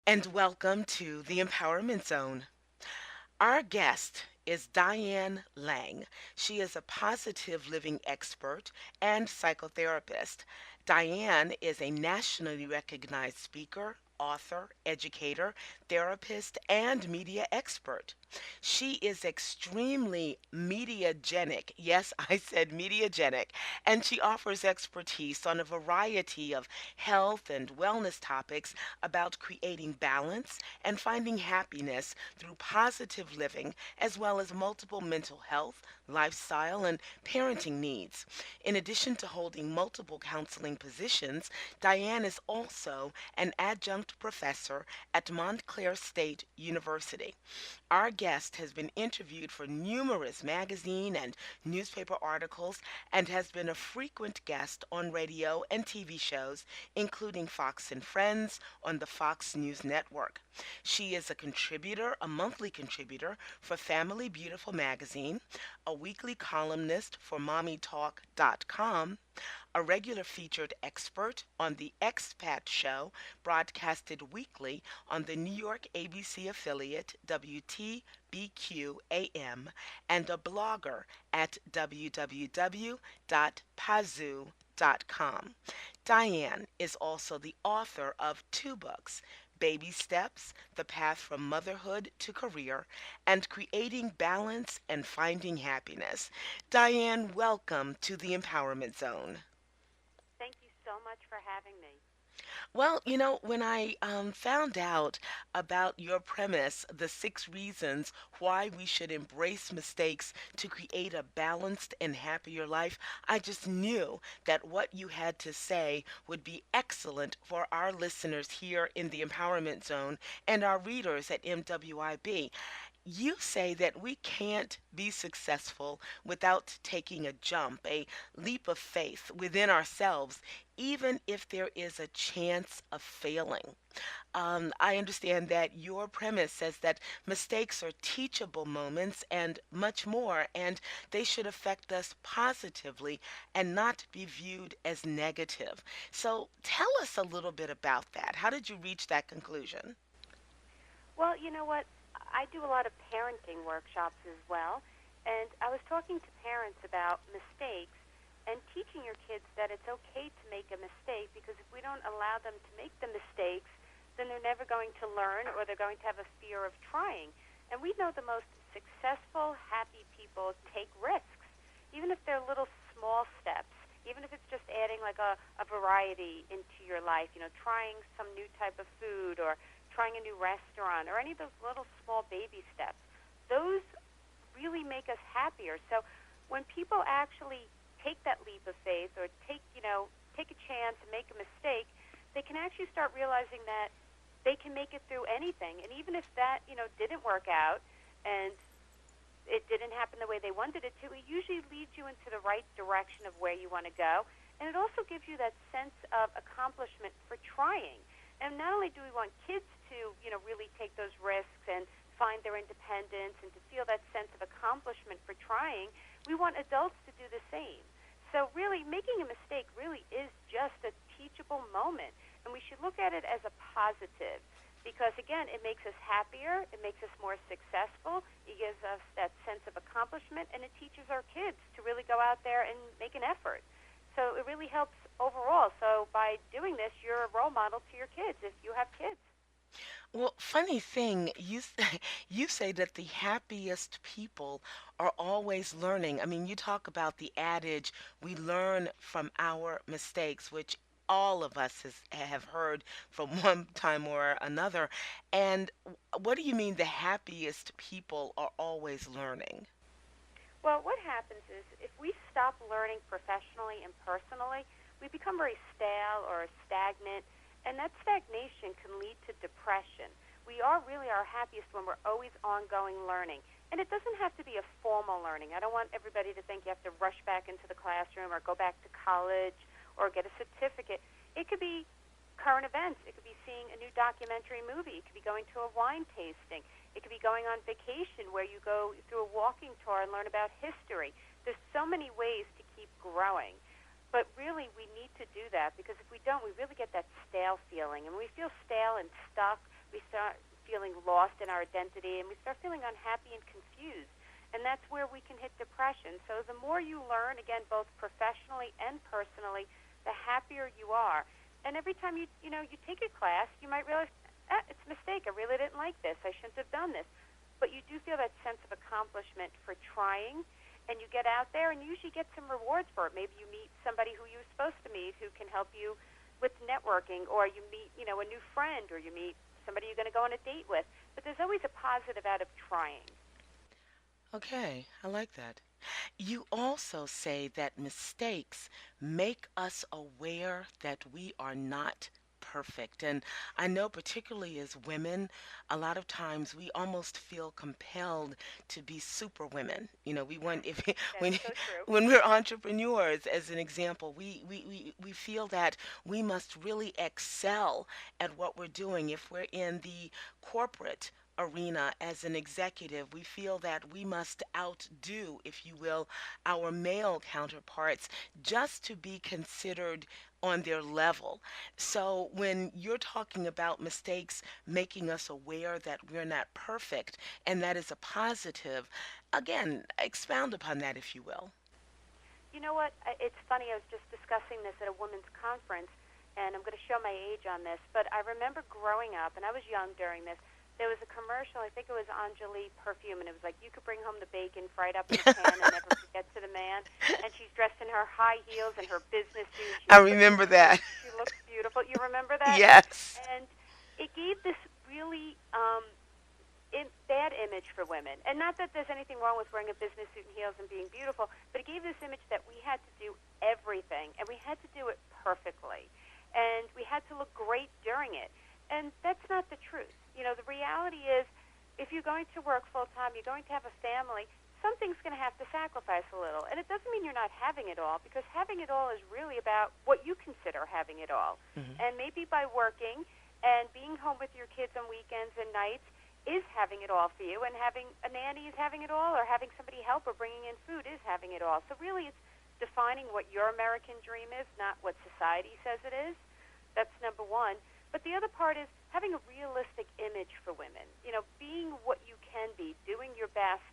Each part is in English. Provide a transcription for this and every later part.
and welcome to the Empowerment Zone. Our guest is Diane Lang. She is a positive living expert and psychotherapist. Diane is a nationally recognized speaker, author, educator, therapist, and media expert. She is extremely mediagenic. Yes, I said mediagenic. And she offers expertise on a variety of health and wellness topics about creating balance and finding happiness through positive living, as well as multiple mental health, lifestyle, and parenting needs. In addition to holding multiple counseling positions, Diane is also an adjunct professor at Montclair State University. Our guest has been interviewed for numerous magazine and newspaper articles and has been a frequent guest on radio and TV shows, including Fox and Friends on the Fox News Network. She is a monthly contributor for Family Beautiful magazine, a weekly columnist for MommyTalk.com, a regular featured expert on The Expat Show, broadcasted weekly on the New York ABC affiliate WTBQ AM, and a blogger at www.pazoo.com. Diane is also the author of two books, Baby Steps, The Path from Motherhood to Career, and Creating Balance and Finding Happiness. Diane, welcome to the Empowerment Zone. Thank you so much for having me. Well, when I found out about your premise, the 6 reasons why we should embrace mistakes to create a balanced and happier life, I just knew that what you had to say would be excellent for our listeners here in the Empowerment Zone and our readers at MWIB. You say that we can't be successful without taking a jump, a leap of faith within ourselves, even if there is a chance of failing. I understand that your premise says that mistakes are teachable moments and much more, and they should affect us positively and not be viewed as negative. So tell us a little bit about that. How did you reach that conclusion? Well, you know what? I do a lot of parenting workshops as well, and I was talking to parents about mistakes and teaching your kids that it's okay to make a mistake because if we don't allow them to make the mistakes, then they're never going to learn or they're going to have a fear of trying. And we know the most successful, happy people take risks, even if they're little small steps, even if it's just adding like a variety into your life, trying some new type of food or trying a new restaurant or any of those little small baby steps. Those really make us happier. So when people actually take that leap of faith or take a chance and make a mistake, they can actually start realizing that they can make it through anything. And even if that, didn't work out and it didn't happen the way they wanted it to, it usually leads you into the right direction of where you want to go. And it also gives you that sense of accomplishment for trying. And not only do we want kids to, really take those risks and find their independence and to feel that sense of accomplishment for trying, we want adults to do the same. So really, making a mistake really is just a teachable moment. And we should look at it as a positive because, again, it makes us happier, it makes us more successful, it gives us that sense of accomplishment, and it teaches our kids to really go out there and make an effort. So it really helps overall. So by doing this, you're a role model to your kids if you have kids. Well, funny thing, you say that the happiest people are always learning. I mean, you talk about the adage, we learn from our mistakes, which all of us have heard from one time or another. And what do you mean the happiest people are always learning? Well, what happens is if we stop learning professionally and personally, we become very stale or stagnant, and that stagnation can lead to depression. We are really our happiest when we're always ongoing learning. And it doesn't have to be a formal learning. I don't want everybody to think you have to rush back into the classroom or go back to college or get a certificate. It could be current events. It could be seeing a new documentary movie. It could be going to a wine tasting. It could be going on vacation where you go through a walking tour and learn about history. There's so many ways to keep growing. But really, we need to do that because if we don't, we really get that stale feeling. And when we feel stale and stuck, we We start feeling lost in our identity, and we start feeling unhappy and confused. And that's where we can hit depression. So the more you learn, again, both professionally and personally, the happier you are. And every time you take a class, you might realize, it's a mistake. I really didn't like this. I shouldn't have done this. But you do feel that sense of accomplishment for trying, and you get out there and you usually get some rewards for it. Maybe you meet somebody who you were supposed to meet who can help you with networking, or you meet, a new friend, or you meet somebody you're going to go on a date with. But there's always a positive out of trying. Okay, I like that. You also say that mistakes make us aware that we are not perfect. And I know, particularly as women, a lot of times we almost feel compelled to be super women. We want, if That's when so true. when we're entrepreneurs, as an example, we feel that we must really excel at what we're doing. If we're in the corporate arena as an executive, we feel that we must outdo, if you will, our male counterparts just to be considered on their level. So when you're talking about mistakes making us aware that we're not perfect and that is a positive, again, expound upon that, if you will. You know what? It's funny. I was just discussing this at a women's conference, and I'm going to show my age on this. But I remember growing up, and I was young during this. There was a commercial. I think it was Anjali perfume, and it was like you could bring home the bacon fried up in a pan and never forget to the man. And she's dressed in her high heels and her business suit. I She's looking remember great. that. She looks beautiful. You remember that? Yes. And it gave this really bad image for women. And not that there's anything wrong with wearing a business suit and heels and being beautiful, but it gave this image that we had to do everything, and we had to do it perfectly, and we had to look great during it. And that's not the truth. The reality is, if you're going to work full time, you're going to have a family, something's going to have to sacrifice a little. And it doesn't mean you're not having it all, because having it all is really about what you consider having it all. Hmm. And maybe by working and being home with your kids on weekends and nights is having it all for you, and having a nanny is having it all, or having somebody help or bringing in food is having it all. So really it's defining what your American dream is, not what society says it is. That's number one. But the other part is having a realistic image for women. Being what you can be, doing your best,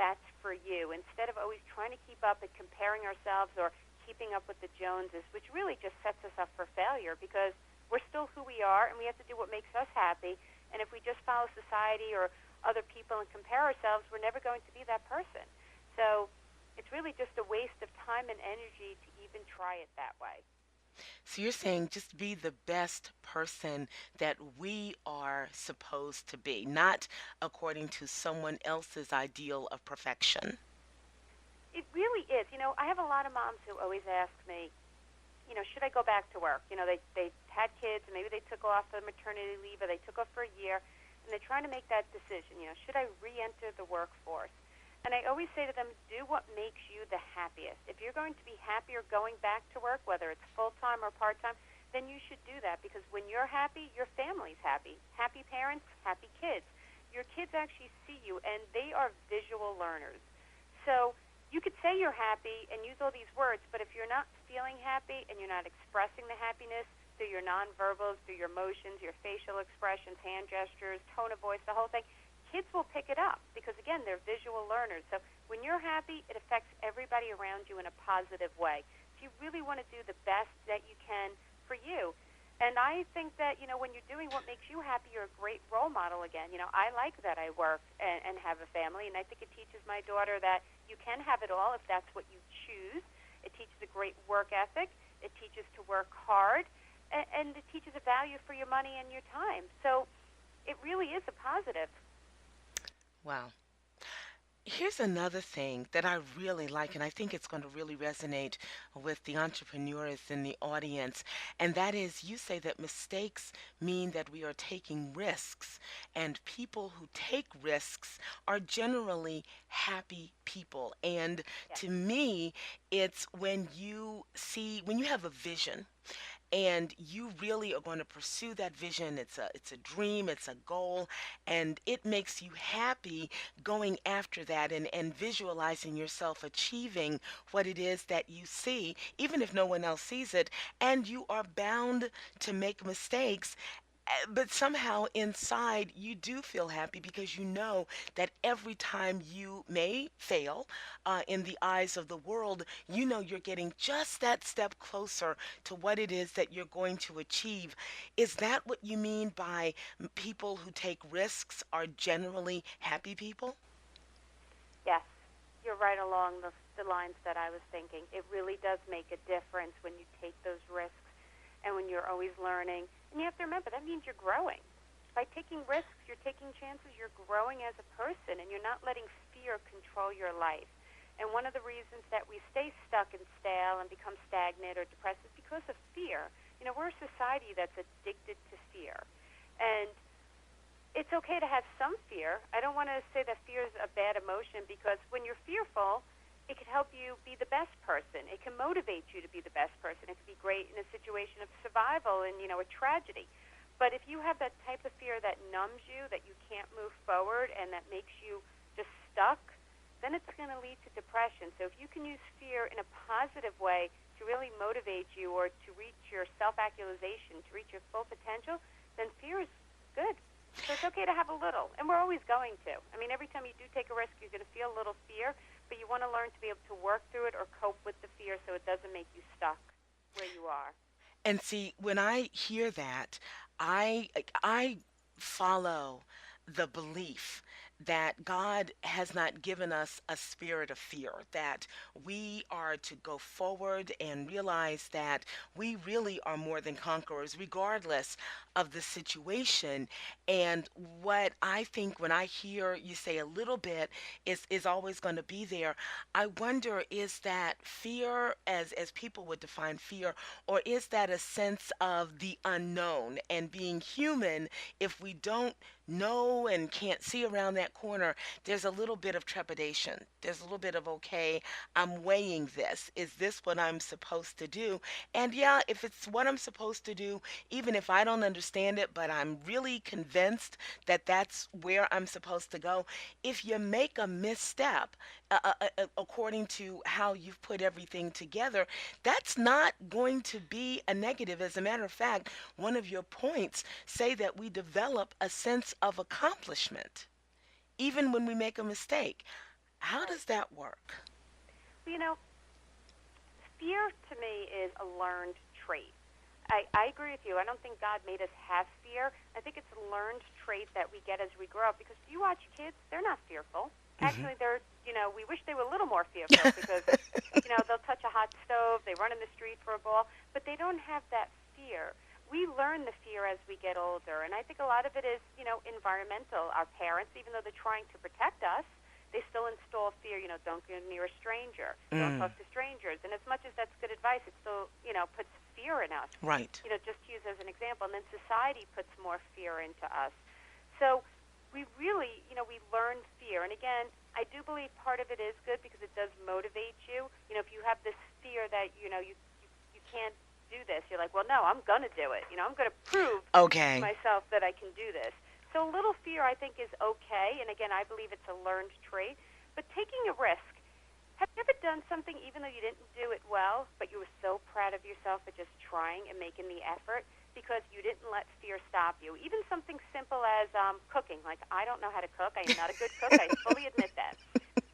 that's for you, instead of always trying to keep up and comparing ourselves or keeping up with the Joneses, which really just sets us up for failure, because we're still who we are and we have to do what makes us happy. And if we just follow society or other people and compare ourselves, we're never going to be that person. So it's really just a waste of time and energy to even try it that way. So you're saying just be the best person that we are supposed to be, not according to someone else's ideal of perfection. It really is. I have a lot of moms who always ask me, should I go back to work? They had kids, and maybe they took off the maternity leave, or they took off for a year, and they're trying to make that decision. Should I re-enter the workforce? And I always say to them, do what makes you the happiest. If you're going to be happier going back to work, whether it's full-time or part-time, then you should do that, because when you're happy, your family's happy. Happy parents, happy kids. Your kids actually see you, and they are visual learners. So you could say you're happy and use all these words, but if you're not feeling happy and you're not expressing the happiness through your nonverbals, through your motions, your facial expressions, hand gestures, tone of voice, the whole thing, kids will pick it up, because, again, they're visual learners. So when you're happy, it affects everybody around you in a positive way. So you really want to do the best that you can for you. And I think that, when you're doing what makes you happy, you're a great role model again. I like that I work and have a family, and I think it teaches my daughter that you can have it all if that's what you choose. It teaches a great work ethic. It teaches to work hard, and it teaches a value for your money and your time. So it really is a positive. Wow. Here's another thing that I really like, and I think it's going to really resonate with the entrepreneurs in the audience, and that is you say that mistakes mean that we are taking risks, and people who take risks are generally happy people. And Yes. to me, it's when you have a vision and you really are going to pursue that vision. It's a dream, it's a goal, and it makes you happy going after that, and visualizing yourself achieving what it is that you see, even if no one else sees it. And you are bound to make mistakes, But somehow inside you do feel happy because you know that every time you may fail in the eyes of the world, you know you're getting just that step closer to what it is that you're going to achieve. Is that what you mean by people who take risks are generally happy people? Yes, you're right along the lines that I was thinking. It really does make a difference when you take those risks and when you're always learning. And you have to remember that means you're growing. By taking risks, you're taking chances, you're growing as a person, and you're not letting fear control your life. And one of the reasons that we stay stuck and stale and become stagnant or depressed is because of fear. You know, we're a society that's addicted to fear. And it's okay to have some fear. I don't want to say that fear is a bad emotion, because when you're fearful, it can help you be the best person. It can motivate you to be the best person. It can be great in a situation of survival and, a tragedy. But if you have that type of fear that numbs you, that you can't move forward, and that makes you just stuck, then it's going to lead to depression. So if you can use fear in a positive way to really motivate you or to reach your self-actualization, to reach your full potential, then fear is good. So it's okay to have a little, and we're always going to. I mean, every time you do take a risk, you're going to feel a little fear, but you want to learn to be able to work through it or cope with the fear so it doesn't make you stuck where you are. And see, when I hear that, I follow the belief that God has not given us a spirit of fear, that we are to go forward and realize that we really are more than conquerors, regardless of the situation. And what I think when I hear you say a little bit is always going to be there, I wonder, is that fear as people would define fear, or is that a sense of the unknown and being human? If we don't know and can't see around that corner, there's a little bit of trepidation. There's a little bit of, okay, I'm weighing this. Is this what I'm supposed to do? And yeah, if it's what I'm supposed to do, even if I don't understand it, but I'm really convinced that that's where I'm supposed to go, if you make a misstep, according to how you've put everything together, that's not going to be a negative. As a matter of fact, one of your points say that we develop a sense of accomplishment even when we make a mistake. How Right. does that work? Well, fear to me is a learned trait. I agree with you. I don't think God made us have fear. I think it's a learned trait that we get as we grow up, because if you watch kids, they're not fearful. Hmm. Actually, we wish they were a little more fearful, because, they'll touch a hot stove, they run in the street for a ball, but they don't have that fear. We learn the fear as we get older, and I think a lot of it is, environmental. Our parents, even though they're trying to protect us, they still install fear. Don't go near a stranger, don't Mm, talk to strangers. And as much as that's good advice, it still, puts fear in us. right. Just to use as an example. And then society puts more fear into us. So we really, we learn fear. And again, I do believe part of it is good, because it does motivate you. If you have this fear that, you can't do this, you're like, well, no, I'm going to do it. I'm going to prove to Okay. myself that I can do this. So a little fear, I think, is okay. And again, I believe it's a learned trait. But taking a risk, have you ever done something even though you didn't do it well, but you were so proud of yourself for just trying and making the effort because you didn't let fear stop you? Even something simple as cooking. Like, I don't know how to cook. I am not a good cook. I fully admit that.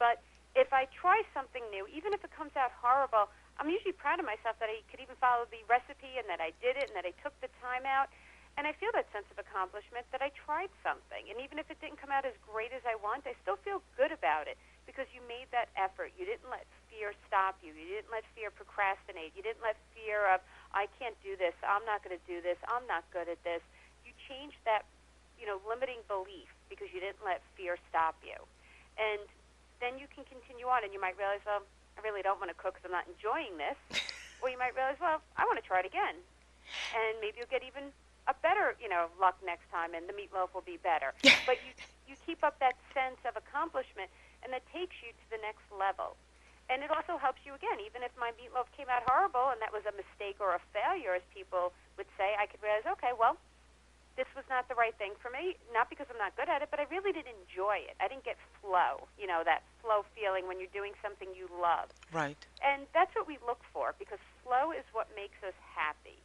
But if I try something new, even if it comes out horrible, I'm usually proud of myself that I could even follow the recipe, and that I did it, and that I took the time out. And I feel that sense of accomplishment that I tried something. And even if it didn't come out as great as I want, I still feel good about it, because you made that effort. You didn't let fear stop you. You didn't let fear procrastinate. You didn't let fear of, I can't do this, I'm not going to do this, I'm not good at this. You changed that, limiting belief, because you didn't let fear stop you. And then you can continue on, and you might realize, well, I really don't want to cook because I'm not enjoying this. Or you might realize, well, I want to try it again. And maybe you'll get even a better, luck next time, and the meatloaf will be better. But you keep up that sense of accomplishment, and that takes you to the next level. And it also helps you, again, even if my meatloaf came out horrible and that was a mistake or a failure, as people would say, I could realize, okay, well, this was not the right thing for me, not because I'm not good at it, but I really didn't enjoy it. I didn't get flow, that flow feeling when you're doing something you love. Right. And that's what we look for, because flow is what makes us happy.